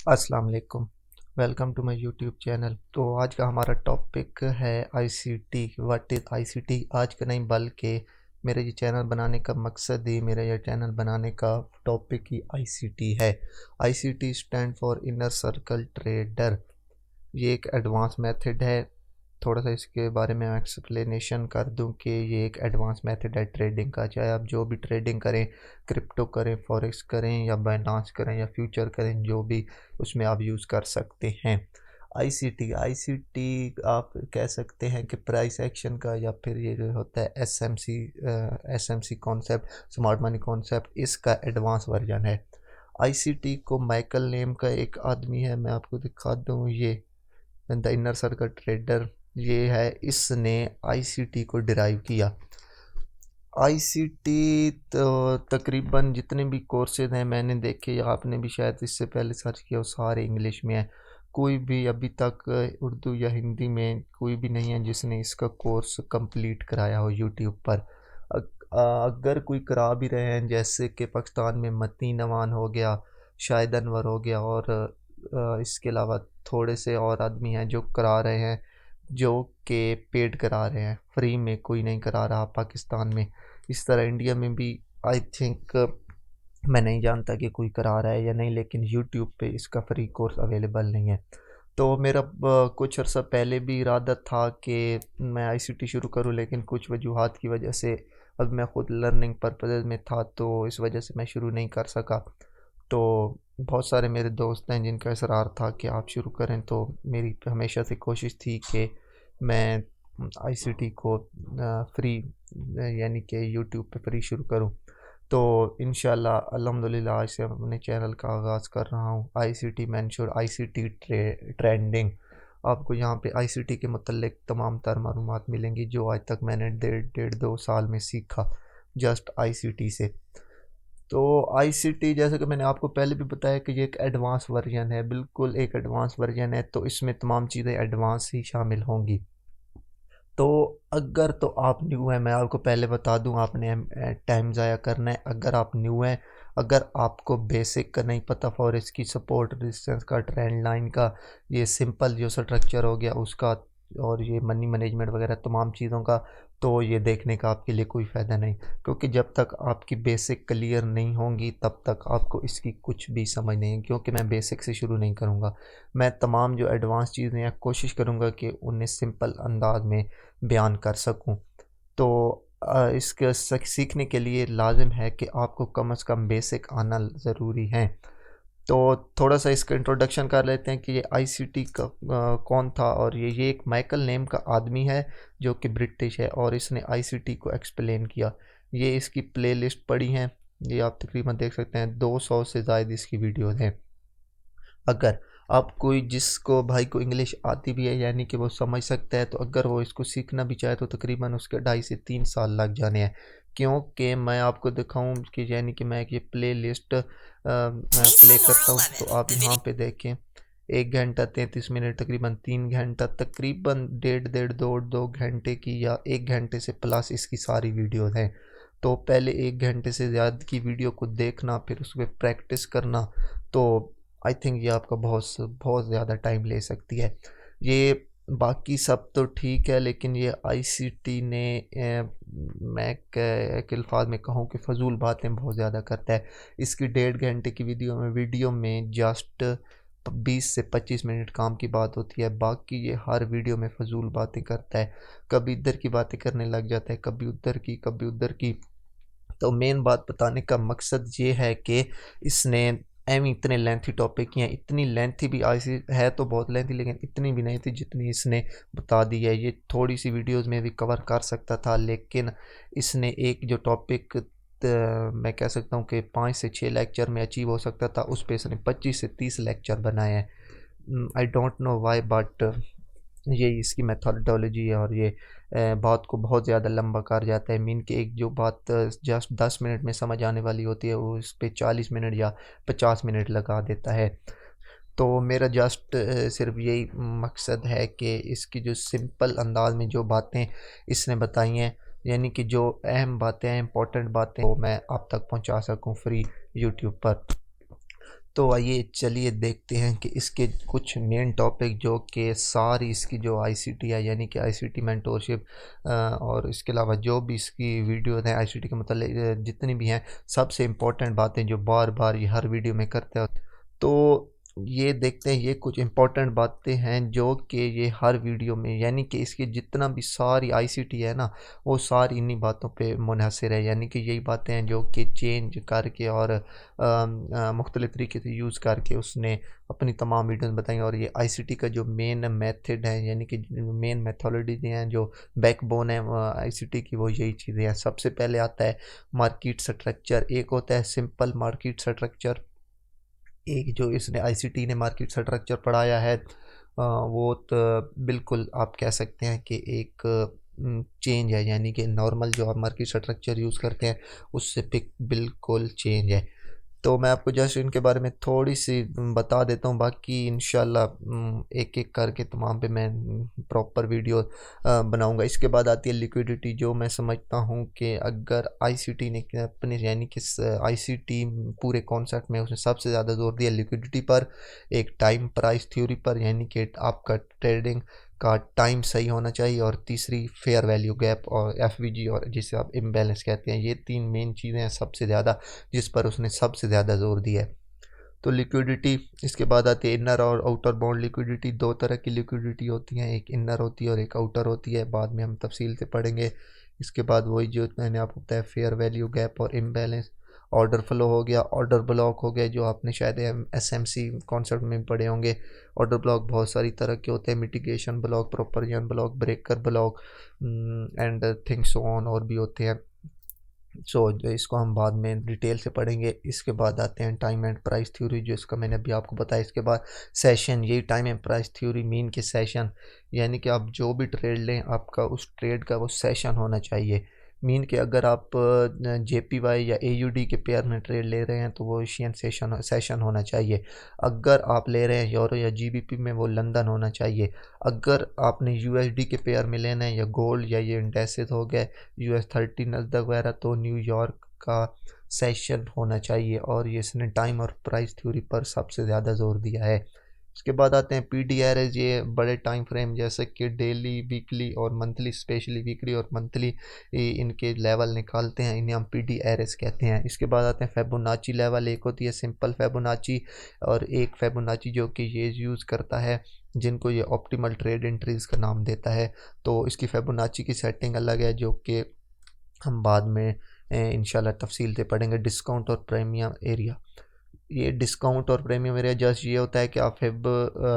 अस्सलाम वालेकुम। Welcome to my YouTube channel. तो आज का हमारा टॉपिक है आईसीटी। What is ICT? आज का नहीं बल्कि मेरे ये चैनल बनाने का मकसद ही, मेरा ये चैनल बनाने का टॉपिक ही आईसीटी है। ICT stand for inner circle trader. ये एक एडवांस मेथड है। थोड़ा सा इसके बारे में एक्सप्लेनेशन कर दूं कि ये एक एडवांस मेथड है ट्रेडिंग का। चाहे आप जो भी ट्रेडिंग करें, क्रिप्टो करें, फॉरेक्स करें या बाइनांस करें या फ्यूचर करें, जो भी उसमें आप यूज़ कर सकते हैं। आईसीटी आईसीटी आप कह सकते हैं कि प्राइस एक्शन का, या फिर ये जो होता है SMC concept, smart money concept, इसका एडवांस वर्जन है। आईसीटी को माइकल नेम का एक आदमी है, मैं आपको दिखा दूँ, ये द इनर सर्कल ट्रेडर ये है, इसने आईसीटी को डिराइव किया। आईसीटी तो तकरीबन जितने भी कोर्सेज हैं मैंने देखे, या आपने भी शायद इससे पहले सर्च किया, वो सारे इंग्लिश में है। कोई भी अभी तक उर्दू या हिंदी में कोई भी नहीं है जिसने इसका कोर्स कंप्लीट कराया हो यूट्यूब पर। अगर कोई करा भी रहे हैं, जैसे कि पाकिस्तान में मतीन अमान हो गया, शाहिद अनवर हो गया, और इसके अलावा थोड़े से और आदमी हैं जो करा रहे हैं, जो कि पेड करा रहे हैं, फ्री में कोई नहीं करा रहा पाकिस्तान में। इस तरह इंडिया में भी आई थिंक, मैं नहीं जानता कि कोई करा रहा है या नहीं, लेकिन यूट्यूब पे इसका फ्री कोर्स अवेलेबल नहीं है। तो मेरा कुछ अर्सा पहले भी इरादा था कि मैं आईसीटी शुरू करूं, लेकिन कुछ वजूहात की वजह से अब मैं ख़ुद लर्निंग पर्पज़ में था, तो इस वजह से मैं शुरू नहीं कर सका। तो बहुत सारे मेरे दोस्त हैं जिनका इसरार था कि आप शुरू करें, तो मेरी हमेशा से कोशिश थी कि मैं आईसीटी को फ्री, यानी कि यूट्यूब पे फ्री शुरू करूं। तो इंशाल्लाह अल्हम्दुलिल्लाह आज से अपने चैनल का आगाज़ कर रहा हूँ। आईसीटी मेंश्योर आईसीटी ट्रेंडिंग। आपको यहाँ पे आईसीटी के मुतल्लिक तमाम तर मालूमात मिलेंगी जो आज तक मैंने डेढ़ दो साल में सीखा, जस्ट आईसीटी से। तो आईसीटी, जैसे कि मैंने आपको पहले भी बताया कि ये एक एडवांस वर्जन है, बिल्कुल एक एडवांस वर्जन है, तो इसमें तमाम चीज़ें एडवांस ही शामिल होंगी। तो अगर तो आप न्यू हैं, मैं आपको पहले बता दूं, आपने टाइम ज़ाया करना है अगर आप न्यू हैं। अगर आपको बेसिक का नहीं पता, फॉर इसकी सपोर्ट रेजिस्टेंस का, ट्रेंड लाइन का, ये सिंपल जो स्ट्रक्चर हो गया उसका, और ये मनी मैनेजमेंट वगैरह तमाम चीज़ों का, तो ये देखने का आपके लिए कोई फ़ायदा नहीं, क्योंकि जब तक आपकी बेसिक क्लियर नहीं होंगी तब तक आपको इसकी कुछ भी समझ नहीं है। क्योंकि मैं बेसिक से शुरू नहीं करूँगा, मैं तमाम जो एडवांस चीज़ें हैं कोशिश करूँगा कि उन्हें सिंपल अंदाज में बयान कर सकूं। तो इसके सीखने के लिए लाजिम है कि आपको कम से कम बेसिक आना ज़रूरी है। तो थोड़ा सा इसका इंट्रोडक्शन कर लेते हैं कि ये आईसीटी का कौन था। और ये एक माइकल नेम का आदमी है जो कि ब्रिटिश है, और इसने आईसीटी को एक्सप्लेन किया। ये इसकी प्लेलिस्ट पड़ी हैं, ये आप तकरीबन देख सकते हैं, 200 से ज़ायद इसकी वीडियोज़ हैं। अगर आप कोई जिसको भाई को इंग्लिश आती भी है, यानी कि वो समझ सकता है, तो अगर वो इसको सीखना भी चाहे तो तकरीबन उसके 2.5 से 3 साल लग जाने हैं। क्योंकि मैं आपको दिखाऊं कि, यानी कि मैं एक ये प्ले लिस्ट मैं प्ले करता हूँ, तो आप यहाँ पे देखें, 1 घंटा 33 मिनट, तकरीबन 3 घंटा, तकरीबन डेढ़ दो दो घंटे की, या 1 घंटे से प्लस इसकी सारी वीडियोज़ हैं। तो पहले 1 घंटे से ज़्यादा की वीडियो को देखना, फिर उस पर प्रैक्टिस करना, तो आई थिंक ये आपका बहुत बहुत ज़्यादा टाइम ले सकती है। ये बाकी सब तो ठीक है, लेकिन ये आईसीटी ने मैं एक अल्फाज में कहूँ कि फ़जूल बातें बहुत ज़्यादा करता है। इसकी 1.5 घंटे की वीडियो में जस्ट 20 से 25 मिनट काम की बात होती है, बाकी ये हर वीडियो में फ़जूल बातें करता है। कभी इधर की बातें करने लग जाता है, कभी उधर की, कभी उधर की। तो मेन बात बताने का मकसद ये है कि इसने एम इतने लेंथी टॉपिक किए हैं, इतनी लेंथी भी ऐसी है तो बहुत लेंथी, लेकिन इतनी भी नहीं थी जितनी इसने बता दी है। ये थोड़ी सी वीडियोस में भी कवर कर सकता था, लेकिन इसने एक जो टॉपिक मैं कह सकता हूँ कि 5 से 6 लेक्चर में अचीव हो सकता था, उस पे इसने 25 से 30 लेक्चर बनाए हैं। I don't know why, but ये इसकी मेथोडोलॉजी है, और ये बात को बहुत ज़्यादा लंबा कर जाता है। मीन कि एक जो बात जस्ट 10 मिनट में समझ आने वाली होती है, वो उस पे 40 मिनट या 50 मिनट लगा देता है। तो मेरा जस्ट सिर्फ यही मकसद है कि इसकी जो सिंपल अंदाज में जो बातें इसने बताई हैं, यानी कि जो अहम बातें हैं, इम्पोर्टेंट बातें, वो मैं आप तक पहुंचा सकूं फ्री यूट्यूब पर। तो आइए चलिए देखते हैं कि इसके कुछ मेन टॉपिक जो कि सारी इसकी जो आईसीटी है, यानी कि आईसीटी मेंटोरशिप, और इसके अलावा जो भी इसकी वीडियो हैं आईसीटी के मतलब जितनी भी हैं, सबसे इम्पोर्टेंट बातें जो बार बार ये हर वीडियो में करते हैं। तो ये देखते हैं, ये कुछ इम्पोर्टेंट बातें हैं जो कि ये हर वीडियो में, यानी कि इसकी जितना भी सारी आईसीटी है ना, वो सारी इन्हीं बातों पे मुनहसर है। यानी कि यही बातें हैं जो कि चेंज करके और मुख्तलिफ़ तरीके से यूज़ करके उसने अपनी तमाम वीडियोस बताई। और ये आईसीटी का जो मेन मेथड है, यानी कि मेन मेथोडोलॉजी हैं, जो बैकबोन है आईसीटी की, वो यही चीज़ें हैं। सबसे पहले आता है मार्केट स्ट्रक्चर, एक होता है सिंपल मार्केट स्ट्रक्चर, एक जो इसने आईसीटी ने मार्केट स्ट्रक्चर पढ़ाया है, वो तो बिल्कुल आप कह सकते हैं कि एक चेंज है, यानी कि नॉर्मल जो आप मार्केट स्ट्रक्चर यूज़ करते हैं उससे बिल्कुल चेंज है। तो मैं आपको जस्ट इनके बारे में थोड़ी-सी बता देता हूँ, बाकी इंशाल्लाह एक-एक करके तमाम पे मैं प्रॉपर वीडियो बनाऊँगा। इसके बाद आती है लिक्विडिटी, जो मैं समझता हूँ कि अगर आईसीटी ने अपने, यानी कि आईसीटी पूरे कॉन्सेप्ट में उसने सबसे ज़्यादा ज़ोर दिया लिक्विडिटी पर, एक टाइम प्राइस थ्योरी पर, यानी कि आपका ट्रेडिंग का टाइम सही होना चाहिए, और तीसरी फेयर वैल्यू गैप और एफवीजी, और जिसे आप इम्बैलेंस कहते हैं। ये 3 मेन चीज़ें हैं सबसे ज़्यादा, जिस पर उसने सबसे ज़्यादा ज़ोर दिया है। तो लिक्विडिटी, इसके बाद आती है इनर और आउटर बाउंड लिक्विडिटी। 2 तरह की लिक्विडिटी होती हैं, एक इनर होती है और एक आउटर होती है, बाद में हम तफसील से पढ़ेंगे। इसके बाद वही जो मैंने आपको बताया, फेयर वैल्यू गैप और इम्बैलेंस। ऑर्डर फ्लो हो गया, ऑर्डर ब्लॉक हो गया, जो आपने शायद एसएमसी कॉन्सेप्ट में पढ़े होंगे। ऑर्डर ब्लॉक बहुत सारी तरह के होते हैं, mitigation block, propagation block, breaker block and things so on, और भी होते हैं। इसको हम बाद में डिटेल से पढ़ेंगे। इसके बाद आते हैं टाइम एंड प्राइस थ्योरी, जो इसका मैंने अभी आपको बताया। इसके बाद सेशन, यही time and price theory mean के सेशन, यानी कि आप जो भी ट्रेड लें, आपका उस ट्रेड का वो सेशन होना चाहिए। मीन कि अगर आप जेपीवाई या एयूडी के पेयर में ट्रेड ले रहे हैं तो वो एशियन सेशन होना चाहिए। अगर आप ले रहे हैं यूरो या जीबीपी में, वो लंदन होना चाहिए। अगर आपने यूएसडी के पेयर में लेना है, या गोल्ड, या ये इंडेक्सेस हो गए US30 नस्दक वगैरह, तो न्यूयॉर्क का सेशन होना चाहिए। और ये इसने टाइम और प्राइस थ्योरी पर सबसे ज़्यादा जोर दिया है। इसके बाद आते हैं पीडीआरएस, ये बड़े टाइम फ्रेम जैसे कि डेली, वीकली और मंथली, स्पेशली वीकली और मंथली इनके लेवल निकालते हैं, इन्हें हम पीडीआरएस कहते हैं। इसके बाद आते हैं फेबोनाची लेवल, एक होती है सिंपल फेबोनाची और एक फेबोनाची जो कि ये यूज़ करता है, जिनको ये ऑप्टिमल ट्रेड एंट्रीज़ का नाम देता है। तो इसकी फेबोनाची की सेटिंग अलग है, जो कि हम बाद में इंशाल्लाह तफसील से पढ़ेंगे। डिस्काउंट और प्रीमियम एरिया, ये डिस्काउंट और प्रीमियम एरिया जस्ट ये होता है कि आप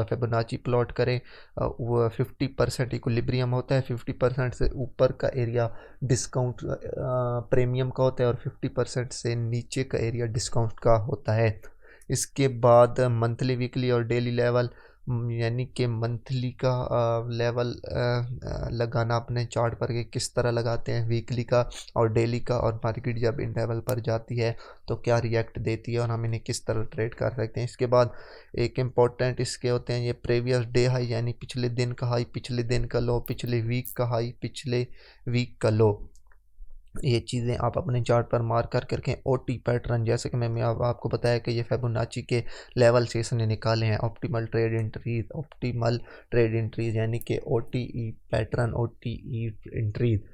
फिबोनाची प्लॉट करें, वो 50% इक्विलिब्रियम होता है, 50% से ऊपर का एरिया डिस्काउंट प्रीमियम का होता है, और 50% से नीचे का एरिया डिस्काउंट का होता है। इसके बाद मंथली, वीकली और डेली लेवल, यानी कि मंथली का लेवल लगाना अपने चार्ट पर कि किस तरह लगाते हैं, वीकली का और डेली का, और मार्केट जब इन लेवल पर जाती है तो क्या रिएक्ट देती है और हम इन्हें किस तरह ट्रेड कर सकते हैं। इसके बाद एक इम्पॉर्टेंट इसके होते हैं ये प्रीवियस डे हाई, यानी पिछले दिन का हाई, पिछले दिन का लो, पिछले वीक का हाई, पिछले वीक का लो। ये चीज़ें आप अपने चार्ट पर मार्क कर करके ओटी पैटर्न, जैसे कि मैं आपको बताया कि ये फिबोनाची के लेवल से इसने निकाले हैं, ऑप्टिमल ट्रेड एंट्रीज, यानी कि ओटीई पैटर्न, ओटीई एंट्रीज।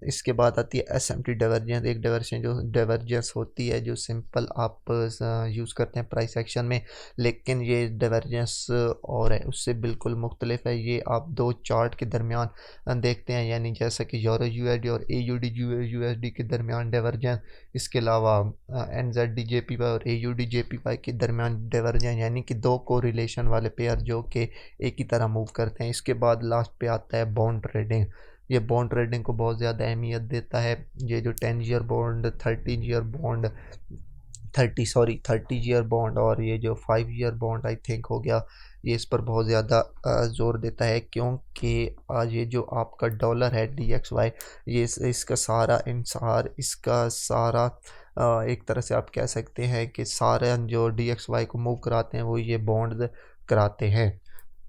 इसके बाद आती है एसएमटी डाइवर्जेंस, एक डाइवर्जेंस होती है जो सिंपल आप यूज़ करते हैं प्राइस एक्शन में, लेकिन ये डाइवर्जेंस और है उससे बिल्कुल मुख्तलिफ है। ये आप दो चार्ट के दरमियान देखते हैं, यानी जैसा कि यूरो यूएसडी और एयूडी यूएसडी के दरमियान डाइवर्जेंस। इसके अलावा एनजेडी जेपीवाई और एयूडी जेपीवाई के दरमियान डाइवर्जेंस, यानी कि दो को रिलेशन वाले पेयर जो कि एक ही तरह मूव करते हैं। इसके बाद लास्ट पे आता है बॉन्ड ट्रेडिंग, ये बॉन्ड ट्रेडिंग को बहुत ज़्यादा अहमियत देता है। ये जो 10 year bond, 30 year bond, 30 year bond, और ये जो 5 ईयर बॉन्ड आई थिंक हो गया, ये इस पर बहुत ज़्यादा ज़ोर देता है, क्योंकि आज ये जो आपका डॉलर है DXY, ये इसका सारा इंसार, इसका सारा एक तरह से आप कह सकते हैं कि सारे जो DXY को मूव कराते हैं वो ये बॉन्ड कराते हैं।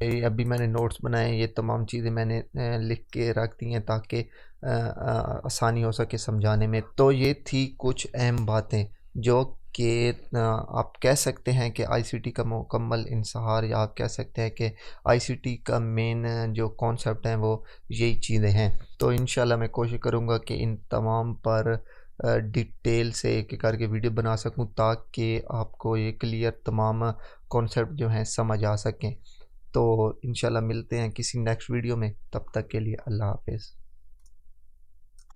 ये अभी मैंने नोट्स बनाए, ये तमाम चीज़ें मैंने लिख के रख दी हैं ताकि आसानी हो सके समझाने में। तो ये थी कुछ अहम बातें जो कि आप कह सकते हैं कि आईसीटी का मुकम्मल इंसहार, या आप कह सकते हैं कि आईसीटी का मेन जो कॉन्सेप्ट है वो यही चीज़ें हैं। तो इंशाल्लाह मैं कोशिश करूँगा कि इन तमाम पर डिटेल से एक-एक करके वीडियो बना सकूँ, ताकि आपको ये क्लियर तमाम कॉन्सेप्ट जो हैं समझ आ सकें। तो इंशाल्लाह मिलते हैं किसी नेक्स्ट वीडियो में, तब तक के लिए अल्लाह हाफ़िज़।